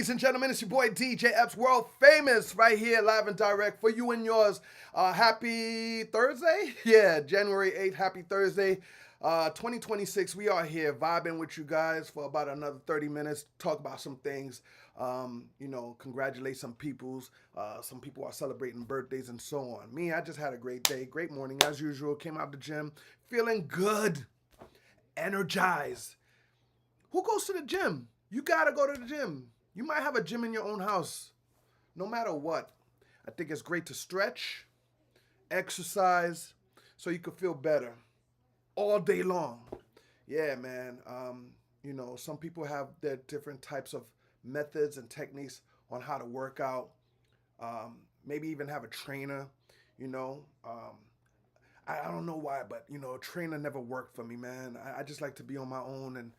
ladies and gentlemen, it's your boy DJ Epps, world famous, right here, live and direct for you and yours. Happy Thursday? Yeah, January 8th, happy Thursday. 2026, we are here vibing with you guys for about another 30 minutes, talk about some things, congratulate some peoples. Some people are celebrating birthdays and so on. Me, I just had a great day, great morning as usual, came out the gym, feeling good, energized. Who goes to the gym? You gotta go to the gym. You might have a gym in your own house. No matter what, I think it's great to stretch, exercise, so you can feel better all day long. Yeah, man. Some people have their different types of methods and techniques on how to work out. Maybe even have a trainer. You know, I don't know why, but a trainer never worked for me, man. I just like to be on my own, and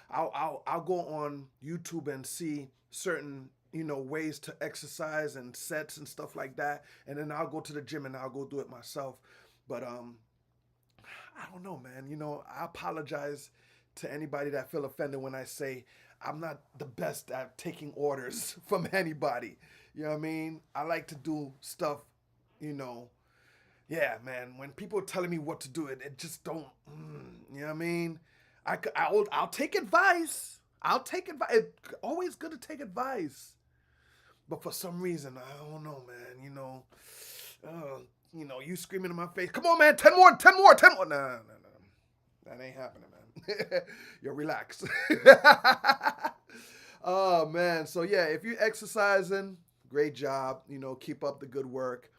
I'll go on YouTube and see certain ways to exercise and sets and stuff like that, and then I'll go to the gym and I'll go do it myself. But I don't know, man. I apologize to anybody that feel offended when I say I'm not the best at taking orders from anybody. You know what I mean? I like to do stuff, yeah, man. When people are telling me what to do, it just don't. You know what I mean? I'll take advice. I'll take advice. It's always good to take advice. But for some reason, I don't know, man. You screaming in my face. Come on, man. 10 more, 10 more, 10 more. No. That ain't happening, man. Yo, relax. Oh, man. So, yeah, if you're exercising, great job. Keep up the good work.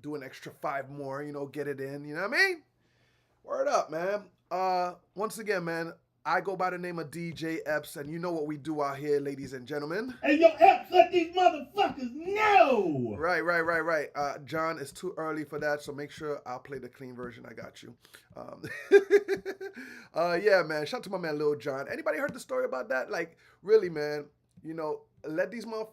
Do an extra 5 more, get it in. You know what I mean? Word up, man. Once again, man, I go by the name of DJ Epps, and you know what we do out here, ladies and gentlemen. Hey, yo, Epps, let these motherfuckers know! Right. John, it's too early for that, so make sure I'll play the clean version. I got you. Yeah, man, shout out to my man, Lil John. Anybody heard the story about that? Like, really, man, let these motherfuckers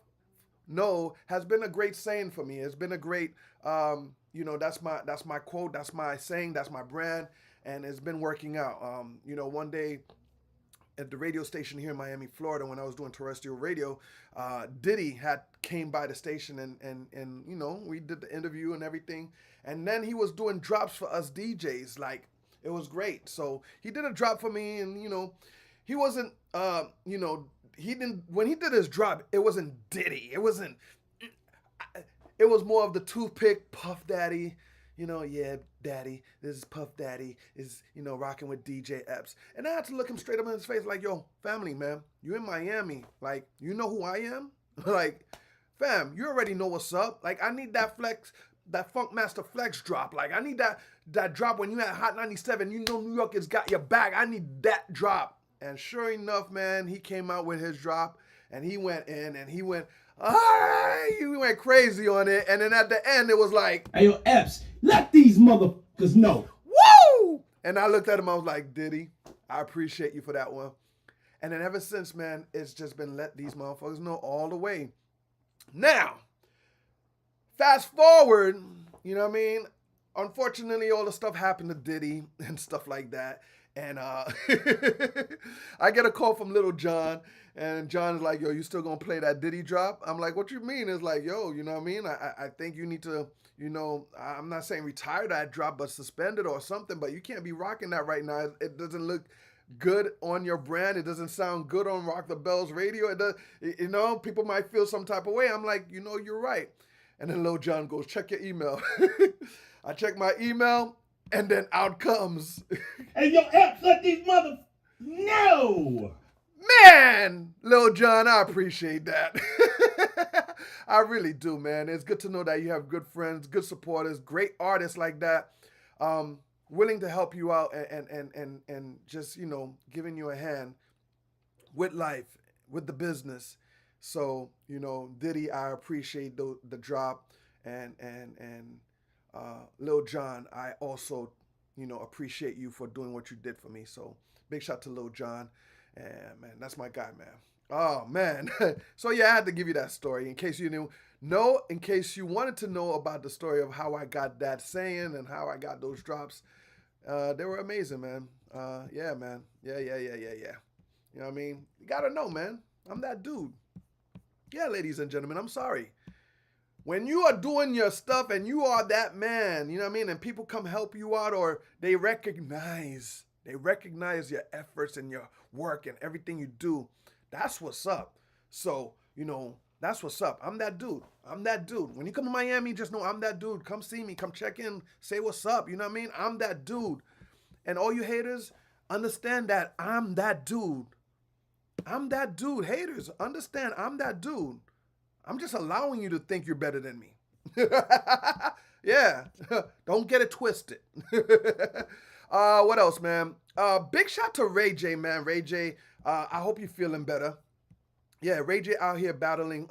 know has been a great saying for me. It's been a great, that's my quote, that's my saying, that's my brand, and it's been working out. One day at the radio station here in Miami, Florida, when I was doing terrestrial radio, Diddy had came by the station and we did the interview and everything, and then he was doing drops for us DJs. Like, it was great. So he did a drop for me, and he wasn't he didn't, when he did his drop, it wasn't Diddy. It was more of the toothpick, Puff Daddy. Yeah, Daddy, this is Puff Daddy, is, rocking with DJ Epps. And I had to look him straight up in his face like, yo, family, man, you in Miami. Like, you know who I am? Like, fam, you already know what's up. Like, I need that flex, that Funk Master Flex drop. Like, I need that drop when you at Hot 97. New York has got your back. I need that drop. And sure enough, man, he came out with his drop, and he went in, and he went, all right, he went crazy on it. And then at the end, it was like, hey, yo, Epps, let these motherfuckers know. Woo! And I looked at him, I was like, Diddy, I appreciate you for that one. And then ever since, man, it's just been let these motherfuckers know all the way. Now, fast forward, you know what I mean? Unfortunately, all the stuff happened to Diddy and stuff like that. And I get a call from Little John, and John is like, yo, you still gonna play that Diddy drop? I'm like, what you mean? It's like, yo, you know what I mean? I think you need to, I'm not saying retire that drop, but suspend it or something, but you can't be rocking that right now. It doesn't look good on your brand. It doesn't sound good on Rock the Bells radio. It does, people might feel some type of way. I'm like, you're right. And then Lil John goes, check your email. I check my email, and then out comes. Hey, yo, Epps, let these motherfuckers know. Man, Lil John, I appreciate that. I really do, man. It's good to know that you have good friends, good supporters, great artists like that, willing to help you out and just, giving you a hand with life, with the business. So, Diddy, I appreciate the drop, and Lil John, I also, appreciate you for doing what you did for me. So big shout to Lil John, and man, that's my guy, man. Oh man. So yeah, I had to give you that story in case you didn't know, in case you wanted to know about the story of how I got that saying and how I got those drops. They were amazing, man. Yeah, man. Yeah. You know what I mean? You gotta know, man. I'm that dude. Yeah, ladies and gentlemen, I'm sorry. When you are doing your stuff and you are that man, you know what I mean, and people come help you out or they recognize your efforts and your work and everything you do. That's what's up. So, that's what's up. I'm that dude. I'm that dude. When you come to Miami, just know I'm that dude. Come see me. Come check in. Say what's up. You know what I mean? I'm that dude. And all you haters, understand that I'm that dude. I'm that dude. Haters, understand I'm that dude. I'm just allowing you to think you're better than me. Yeah. Don't get it twisted. What else, man? Big shout to Ray J, man. Ray J, I hope you're feeling better. Yeah, Ray J out here battling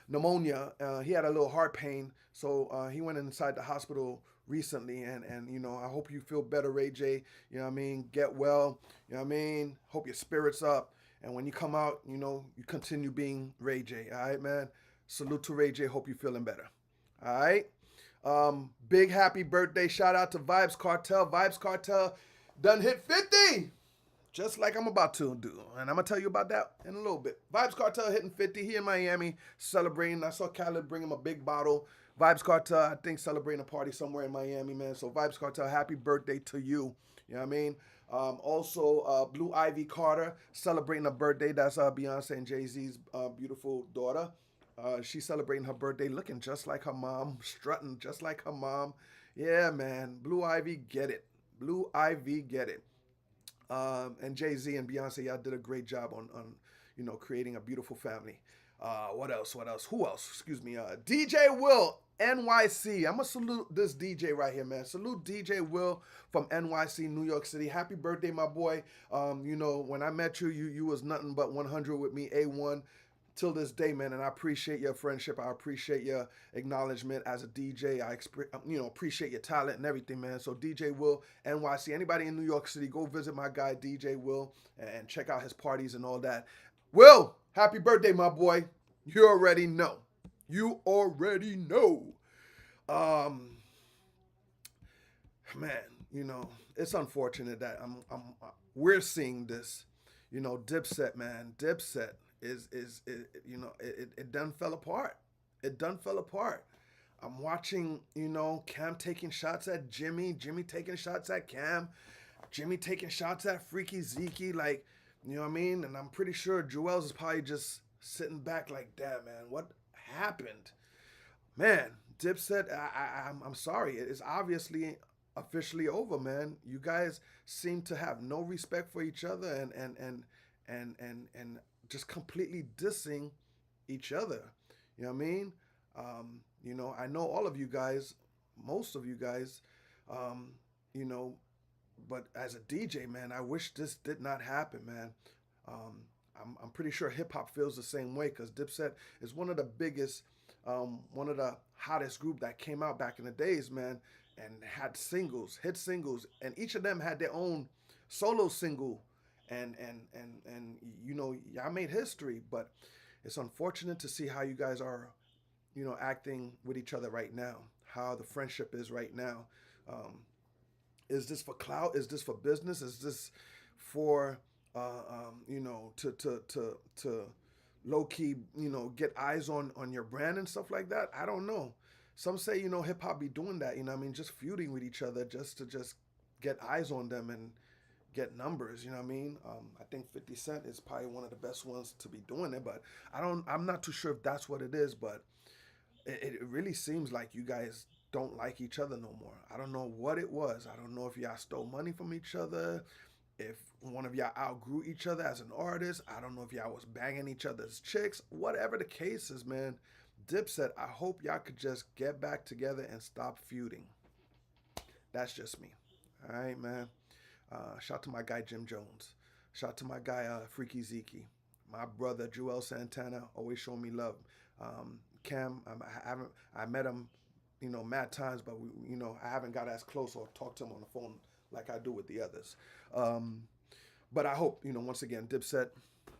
pneumonia. He had a little heart pain, so he went inside the hospital recently. And I hope you feel better, Ray J. You know what I mean? Get well. You know what I mean? Hope your spirits up. And when you come out, you continue being Ray J. All right, man. Salute to Ray J. Hope you're feeling better. All right. Big happy birthday shout out to Vibes Cartel. Vibes Cartel done hit 50. Just like I'm about to do. And I'm going to tell you about that in a little bit. Vibes Cartel hitting 50 here in Miami, celebrating. I saw Khaled bring him a big bottle. Vibes Cartel, I think, celebrating a party somewhere in Miami, man. So Vibes Cartel, happy birthday to you. You know what I mean? Also, Blue Ivy Carter celebrating a birthday. That's Beyonce and Jay-Z's beautiful daughter. She's celebrating her birthday looking just like her mom, strutting just like her mom. Yeah, man. Blue Ivy, get it. Blue Ivy, get it. And Jay-Z and Beyonce, y'all did a great job on creating a beautiful family. What else? Who else? Excuse me. DJ Will, NYC. I'm going to salute this DJ right here, man. Salute DJ Will from NYC, New York City. Happy birthday, my boy. When I met you, you was nothing but 100 with me, A1. Till this day, man, and I appreciate your friendship. I appreciate your acknowledgement as a DJ. I appreciate your talent and everything, man. So DJ Will, NYC, anybody in New York City, go visit my guy DJ Will and check out his parties and all that. Will, happy birthday, my boy. You already know. You already know. Man, it's unfortunate that we're seeing this. Dipset, man, Dipset. It done fell apart. It done fell apart. I'm watching, Cam taking shots at Jimmy taking shots at Cam, Jimmy taking shots at Freaky Zeke, like, you know what I mean? And I'm pretty sure Joel's is probably just sitting back like, damn, man, what happened? Man, Dipset, I'm sorry. It is obviously officially over, man. You guys seem to have no respect for each other and just completely dissing each other. You know what I mean? I know all of you guys, most of you guys, but as a DJ, man, I wish this did not happen, man. I'm pretty sure hip hop feels the same way because Dipset is one of the biggest, one of the hottest group that came out back in the days, man, and had hit singles, and each of them had their own solo single. And y'all made history, but it's unfortunate to see how you guys are, acting with each other right now. How the friendship is right now. Is this for clout? Is this for business? Is this for to low key get eyes on your brand and stuff like that? I don't know. Some say hip hop be doing that. Just feuding with each other just to get eyes on them and get numbers, you know what I mean? I think 50 Cent is probably one of the best ones to be doing it, but I'm not too sure if that's what it is, but it really seems like you guys don't like each other no more. I don't know what it was. I don't know if y'all stole money from each other, if one of y'all outgrew each other as an artist. I don't know if y'all was banging each other's chicks. Whatever the case is, man, Dipset, I hope y'all could just get back together and stop feuding. That's just me. All right, man. Shout to my guy Jim Jones. Shout to my guy Freaky Zeke. My brother Joel Santana always showing me love. Cam, I met him, mad times, but I haven't got as close or talked to him on the phone like I do with the others. But I hope once again Dipset,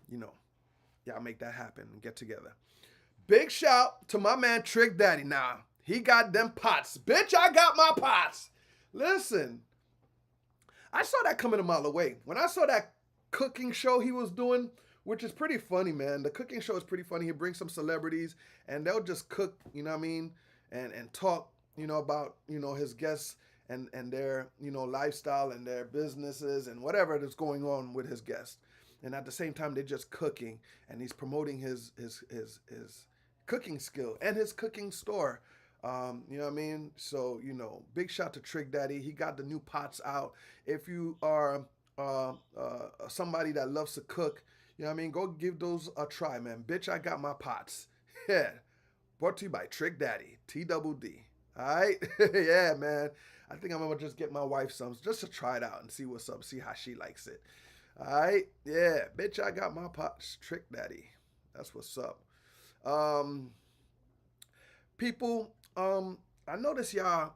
y'all make that happen and get together. Big shout to my man Trick Daddy. Now he got them pots, bitch. I got my pots. Listen. I saw that coming a mile away. When I saw that cooking show he was doing which is pretty funny, man. The cooking show is pretty funny. He brings some celebrities, and they'll just cook, you know what I mean, and talk, about his guests and their lifestyle and their businesses and whatever that's going on with his guests. And at the same time, they're just cooking, and he's promoting his cooking skill and his cooking store. You know what I mean? So, big shout to Trick Daddy. He got the new pots out. If you are somebody that loves to cook, you know what I mean, go give those a try, man. Bitch, I got my pots. Yeah. Brought to you by Trick Daddy, TDD. All right? Yeah, man. I think I'm going to just get my wife some just to try it out and see what's up, see how she likes it. All right? Yeah. Bitch, I got my pots. Trick Daddy. That's what's up. People, I notice y'all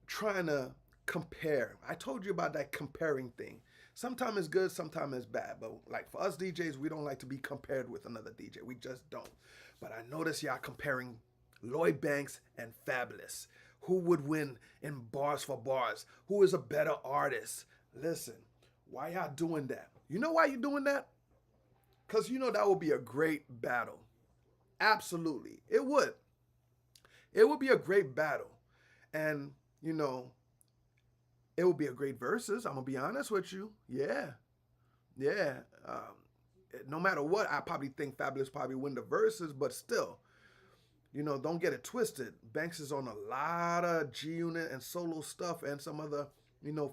trying to compare. I told you about that comparing thing. Sometimes it's good, sometimes it's bad. But like for us DJs, we don't like to be compared with another DJ. We just don't. But I notice y'all comparing Lloyd Banks and Fabulous. Who would win in bars for bars? Who is a better artist? Listen, why y'all doing that? You know why you're doing that? Because that would be a great battle. Absolutely. It would. It would be a great battle. And, it would be a great versus. I'm going to be honest with you. Yeah. Yeah. No matter what, I probably think Fabulous probably win the verses, but still, don't get it twisted. Banks is on a lot of G Unit and solo stuff and some other,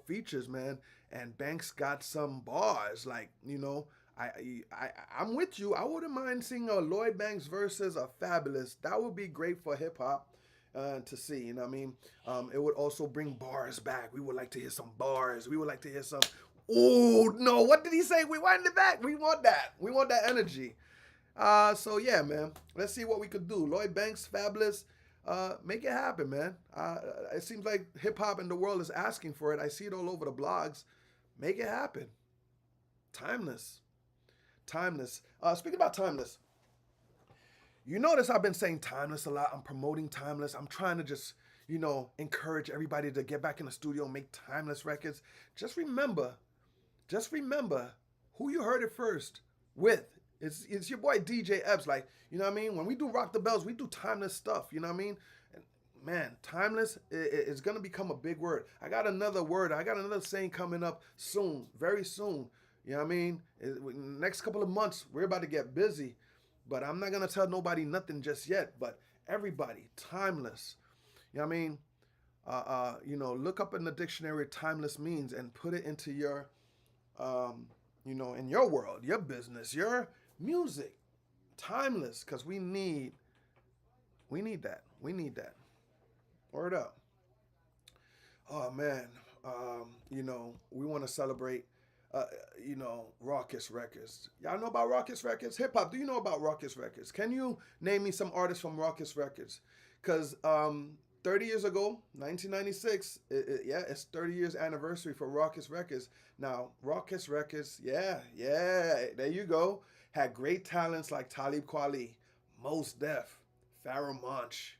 features, man. And Banks got some bars. Like, I'm with you. I wouldn't mind seeing a Lloyd Banks versus a Fabulous. That would be great for hip hop. To see, you know what I mean? It would also bring bars back. We would like to hear some bars. We would like to hear some, oh, no, what did he say? We wind it back. We want that. We want that energy. So, yeah, man. Let's see what we could do. Lloyd Banks, Fabulous, make it happen, man. It seems like hip-hop in the world is asking for it. I see it all over the blogs. Make it happen. Timeless. Timeless. Speaking about Timeless, you notice I've been saying Timeless a lot. I'm promoting Timeless. I'm trying to just, encourage everybody to get back in the studio and make Timeless records. Just remember who you heard it first with. It's your boy DJ Epps. Like, you know what I mean? When we do Rock the Bells, we do Timeless stuff. You know what I mean? And man, Timeless is going to become a big word. I got another word. I got another saying coming up soon, very soon. You know what I mean? Next couple of months, we're about to get busy. But I'm not going to tell nobody nothing just yet. But everybody, Timeless. You know what I mean? Look up in the dictionary what Timeless means and put it into your, in your world, your business, your music. Timeless, because we need that. We need that. Word up. Oh, man. We want to celebrate Raucous Records. Y'all know about Raucous Records? Hip hop, do you know about Raucous Records? Can you name me some artists from Raucous Records? Because 30 years ago, 1996, it's 30 years anniversary for Raucous Records. Now, Raucous Records, yeah, there you go. Had great talents like Talib Kweli, Mos Def, Pharoah Monch,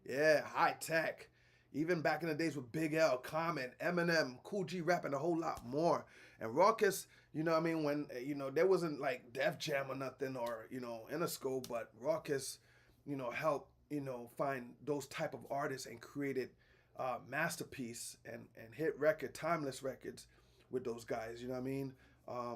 High Tech. Even back in the days with Big L, Common, Eminem, Cool G Rap, and a whole lot more. And Raucous, you know what I mean, when, there wasn't like Def Jam or nothing or, Interscope, but Raucous, helped, find those type of artists and created masterpiece and hit record, timeless records with those guys, you know what I mean?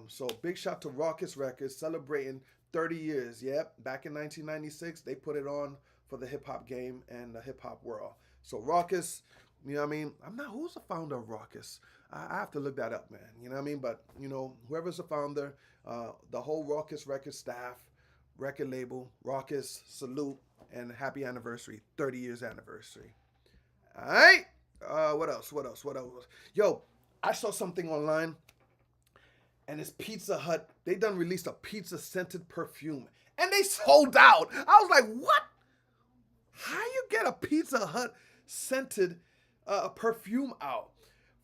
So big shout to Raucous Records celebrating 30 years. Yep, back in 1996, they put it on for the hip hop game and the hip hop world. So Raucous, you know what I mean? Who's the founder of Raucous? I have to look that up, man. You know what I mean? But, whoever's the founder, the whole Raucous Records staff, record label, Raucous, salute, and happy anniversary, 30 years anniversary. All right? What else? Yo, I saw something online, and it's Pizza Hut. They done released a pizza-scented perfume, and they sold out. I was like, what? How you get a Pizza Hut scented perfume out?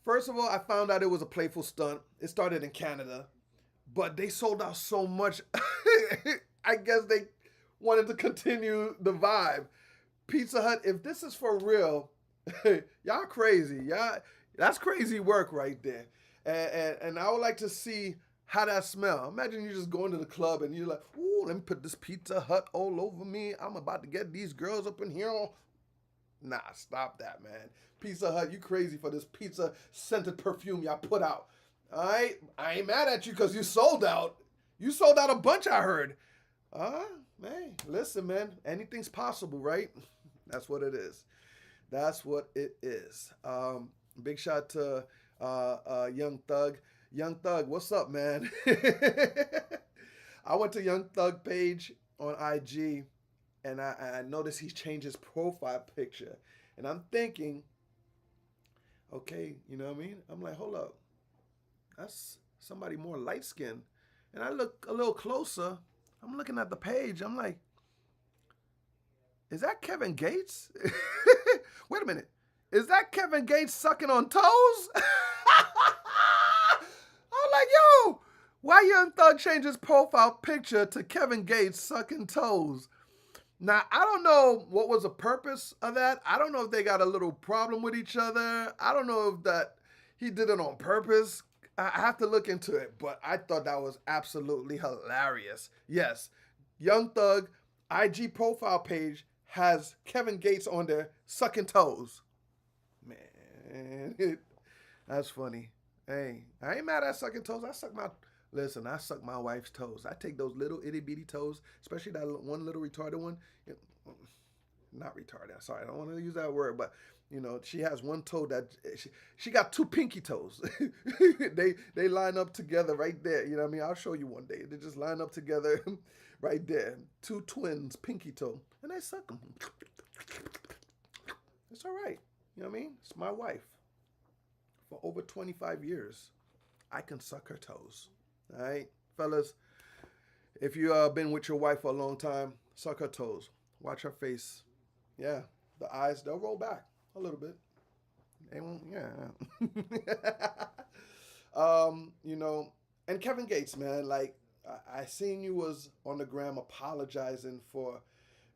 First of all, I found out it was a playful stunt. It started in Canada, but they sold out so much. I guess they wanted to continue the vibe. Pizza Hut, if this is for real, y'all crazy. Y'all, that's crazy work right there. And I would like to see how that smell. Imagine you just going to the club and you're like, ooh, let me put this Pizza Hut all over me. I'm about to get these girls up in here. Nah, stop that, man. Pizza Hut, you crazy for this pizza scented perfume y'all put out. All right? I ain't mad at you because you sold out. You sold out a bunch, I heard. Man, listen, man. Anything's possible, right? That's what it is. That's what it is. Big shout to Young Thug. Young Thug, what's up, man? I went to Young Thug page on IG and I noticed he changed his profile picture. And I'm thinking, okay, you know what I mean? I'm like, hold up. That's somebody more light skinned. And I look a little closer. I'm looking at the page. I'm like, is that Kevin Gates? Wait a minute. Is that Kevin Gates sucking on toes? I'm like, yo, why Young Thug changed his profile picture to Kevin Gates sucking toes? Now, I don't know what was the purpose of that. I don't know if they got a little problem with each other. I don't know if that he did it on purpose. I have to look into it, but I thought that was absolutely hilarious. Yes, Young Thug IG profile page has Kevin Gates on there sucking toes. Man, that's funny. Hey, I ain't mad at sucking toes. I suck my wife's toes. I take those little itty bitty toes, especially that one little retarded one. Not retarded. Sorry, I don't want to use that word, but you know, she has one toe that she got two pinky toes. they line up together right there. You know what I mean? I'll show you one day. They just line up together right there. Two twins, pinky toe, and I suck them. It's all right. You know what I mean? It's my wife. For over 25 years, I can suck her toes. All right, fellas. If you been with your wife for a long time, suck her toes. Watch her face. Yeah, the eyes, they'll roll back a little bit. They won't, yeah. You know, and Kevin Gates, man, like, I seen you was on the gram apologizing for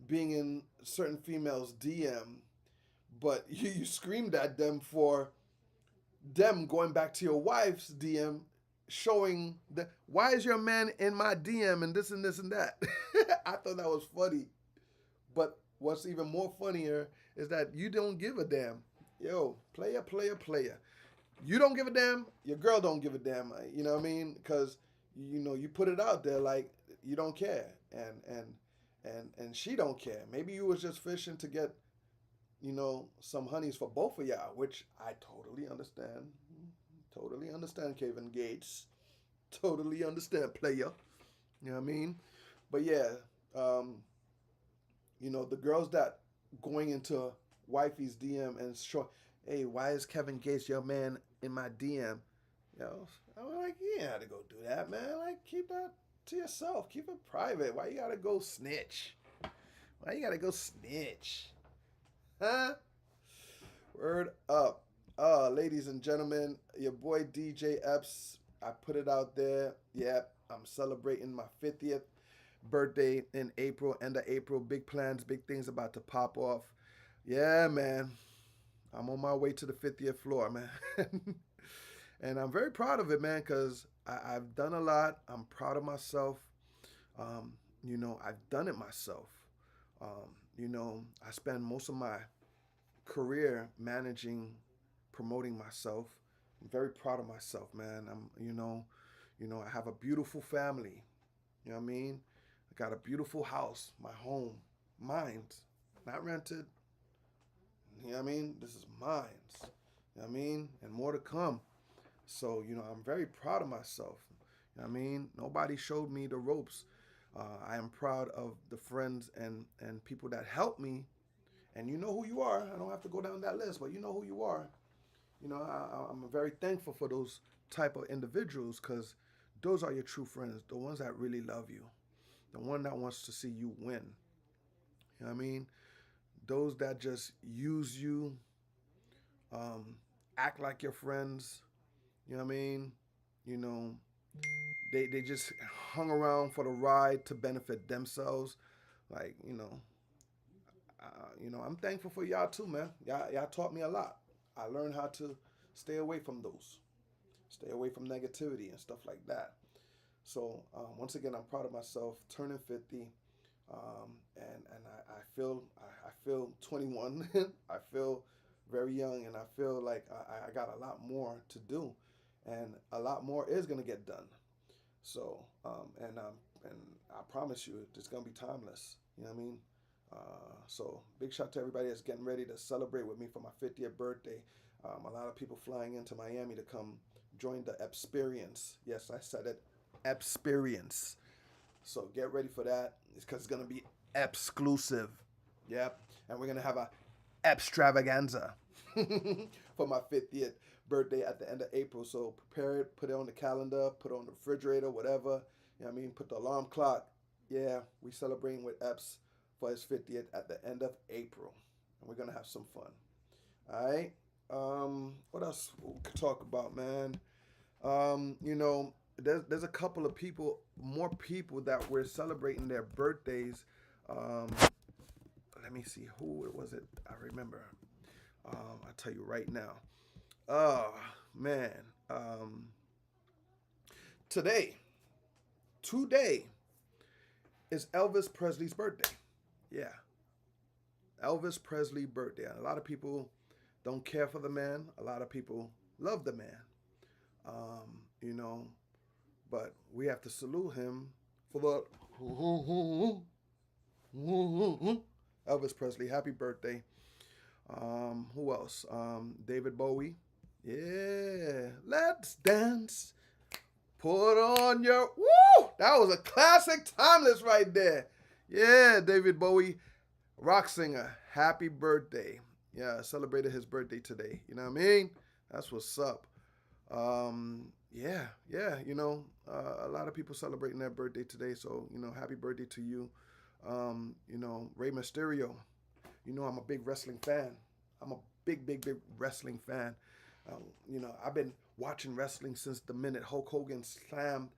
being in certain females' DM, but you screamed at them for them going back to your wife's DM, showing that why is your man in my DM and this and this and that. I thought that was funny. But what's even more funnier is that you don't give a damn. Yo, player. You don't give a damn, your girl don't give a damn. You know what I mean? Because you know, you put it out there like you don't care. And she don't care. Maybe you was just fishing to get, you know, some honeys for both of y'all, which I totally understand. Totally understand, Kevin Gates. Totally understand, player. You know what I mean? But yeah, you know, the girls that going into wifey's DM and show, hey, why is Kevin Gates your man in my DM? You know, I'm like, you ain't had to go do that, man. Like, keep that to yourself. Keep it private. Why you gotta go snitch? Why you gotta go snitch? Huh? Word up. Ladies and gentlemen, your boy DJ Epps. I put it out there. Yep, I'm celebrating my 50th birthday in April, end of April. Big plans, big things about to pop off. Yeah, man. I'm on my way to the 50th floor, man. And I'm very proud of it, man, because I've done a lot. I'm proud of myself. You know, I've done it myself. You know, I spend most of my career managing, promoting myself. I'm very proud of myself, man. You know, I have a beautiful family. You know what I mean? I got a beautiful house, my home, mine, not rented. You know what I mean? This is mine. You know what I mean? And more to come. So, you know, I'm very proud of myself. You know what I mean? Nobody showed me the ropes. I am proud of the friends and people that helped me. And you know who you are. I don't have to go down that list, but you know who you are. You know, I'm very thankful for those type of individuals because those are your true friends, the ones that really love you, the one that wants to see you win. You know what I mean? Those that just use you, act like your friends. You know what I mean? You know, they just hung around for the ride to benefit themselves. Like, you know, I'm thankful for y'all too, man. Y'all taught me a lot. I learned how to stay away from those, stay away from negativity and stuff like that. So once again, I'm proud of myself, turning 50, and I feel 21. I feel very young, and I feel like I got a lot more to do, and a lot more is gonna get done. So and I promise you, it's gonna be timeless. You know what I mean? So big shout to everybody that's getting ready to celebrate with me for my 50th birthday. A lot of people flying into Miami to come join the experience. Yes, I said it, experience. So get ready for that. It's because it's gonna be exclusive. Yep, and we're gonna have a extravaganza for my 50th birthday at the end of April. So prepare it, put it on the calendar, put it on the refrigerator, whatever. You know what I mean? Put the alarm clock. Yeah, we celebrating with Epps for his 50th at the end of April. And we're gonna have some fun. Alright. What else we could talk about, man? There's a couple of people, more people that were celebrating their birthdays. Um, Let me see, who it was it? I remember. I'll tell you right now. Oh man. Today, today is Elvis Presley's birthday. Yeah, Elvis Presley birthday. A lot of people don't care for the man. A lot of people love the man. Um, you know, but we have to salute him for the Elvis Presley. Happy birthday. Who else? David Bowie. Yeah, let's dance. Put on your woo. That was a classic, timeless right there. Yeah, David Bowie, rock singer. Happy birthday. Yeah, celebrated his birthday today. You know what I mean? That's what's up. Yeah. A lot of people celebrating their birthday today. So happy birthday to you. Rey Mysterio. I'm a big wrestling fan. I'm a big wrestling fan. I've been watching wrestling since the minute Hulk Hogan slammed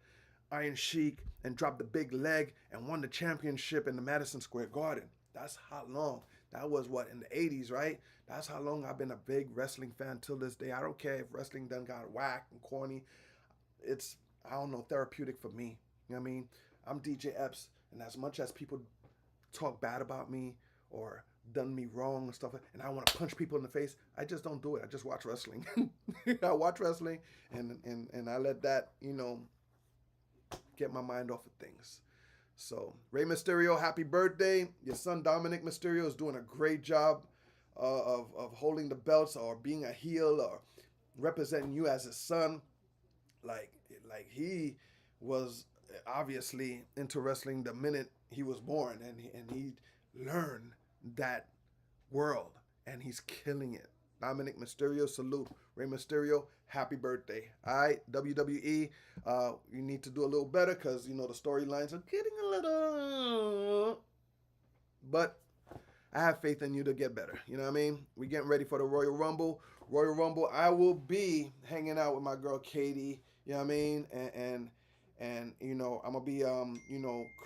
Iron Sheik and dropped the big leg and won the championship in the Madison Square Garden. That's how long. That was what, in the 80s, right? That's how long I've been a big wrestling fan till this day. I don't care if wrestling done got whacked and corny. It's, I don't know, therapeutic for me. You know what I mean? I'm DJ Epps, and as much as people talk bad about me or done me wrong and stuff, and I want to punch people in the face, I just don't do it. I just watch wrestling. I watch wrestling, and I let that, get my mind off of things. So, Rey Mysterio, happy birthday. Your son Dominic Mysterio is doing a great job of holding the belts or being a heel or representing you as his son. Like he was obviously into wrestling the minute he was born, and he learned that world, and he's killing it. Dominic Mysterio, salute. Rey Mysterio, happy birthday. All right, WWE, you need to do a little better because, the storylines are getting a little... But I have faith in you to get better. You know what I mean? We're getting ready for the Royal Rumble. Royal Rumble, I will be hanging out with my girl Katie. You know what I mean? And I'm going to be,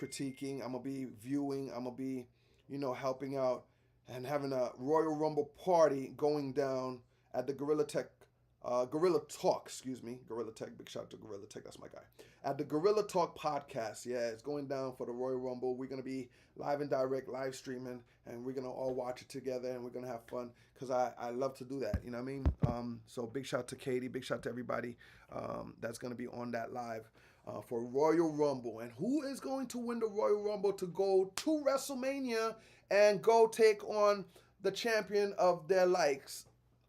critiquing. I'm going to be viewing. I'm going to be, helping out and having a Royal Rumble party going down at the Gorilla Talk, Gorilla Tech, big shout out to Gorilla Tech, that's my guy. At the Gorilla Talk podcast, yeah, it's going down for the Royal Rumble. We're going to be live and direct, live streaming, and we're going to all watch it together, and we're going to have fun, because I love to do that, you know what I mean? So big shout out to Katie, big shout out to everybody that's going to be on that live for Royal Rumble. And who is going to win the Royal Rumble to go to WrestleMania and go take on the champion of their likes?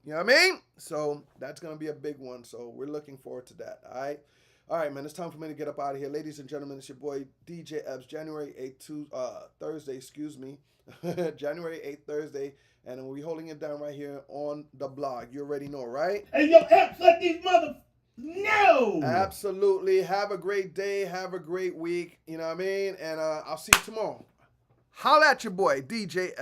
You know what I mean? So that's going to be a big one. So we're looking forward to that. All right. All right, man. It's time for me to get up out of here. Ladies and gentlemen, it's your boy DJ Epps. January 8th, Thursday, January 8th, Thursday. And we'll be holding it down right here on the blog. You already know, right? Hey, yo, Epps, let these mother... No! Absolutely. Have a great day. Have a great week. You know what I mean? And I'll see you tomorrow. Holla at your boy, DJ Epps.